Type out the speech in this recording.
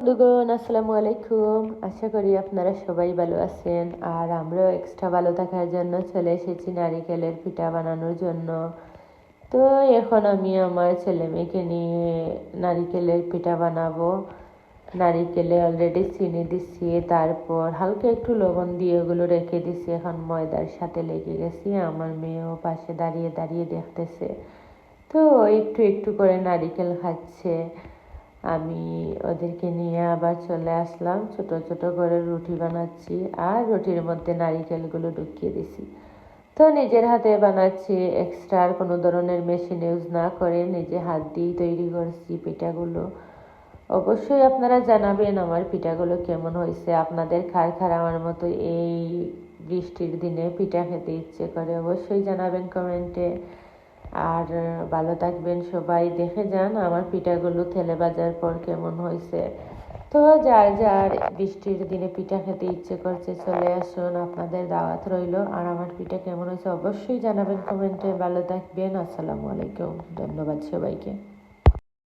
বন্ধুগণ, আসসালামু আলাইকুম। আশা করি আপনারা সবাই ভালো আছেন। আর আমরাও এক্সট্রা ভালো থাকার জন্য চলে এসেছি নারিকেলের পিঠা বানানোর জন্য। তো এখন আমি আমার ছেলে মেয়েকে নিয়ে নারিকেলের পিঠা বানাবো। নারিকেলে অলরেডি চিনি দিচ্ছি, তারপর হালকা একটু লবণ দিয়ে ওগুলো রেখে দিচ্ছি। এখন ময়দার সাথে লেগে গেছি। আমার মেয়েও পাশে দাঁড়িয়ে দাঁড়িয়ে দেখতেছে। তো একটু একটু করে নারিকেল খাচ্ছে। আমি ওদেরকে নিয়ে আবার চলে আসলাম, ছোট ছোট করে রুটি বানাচ্ছি আর রুটির মধ্যে নারিকেলগুলো ঢুকিয়ে দিছি। তো নিজের হাতে বানাচ্ছি, এক্সট্রা আর কোনো ধরনের মেশিন ইউজ না করে নিজে হাত দিয়েই তৈরি করছি পিঠাগুলো। অবশ্যই আপনারা জানাবেন আমার পিঠাগুলো কেমন হয়েছে। আপনাদের কার কার আমার মতো এই বৃষ্টির দিনে পিঠা খেতে ইচ্ছে করে অবশ্যই জানাবেন কমেন্টে। আর ভালো থাকবেন সবাই। দেখে যান আমার পিঠাগুলো তেলে ভাজার পর কেমন হয়েছে। তো যার যার বৃষ্টির দিনে পিঠা খেতে ইচ্ছে করছে চলে আসুন, আপনাদের দাওয়াত রইল। আর আমার পিঠা কেমন হয়েছে অবশ্যই জানাবেন কমেন্টে। ভালো থাকবেন। আসসালামু আলাইকুম। ধন্যবাদ সবাইকে।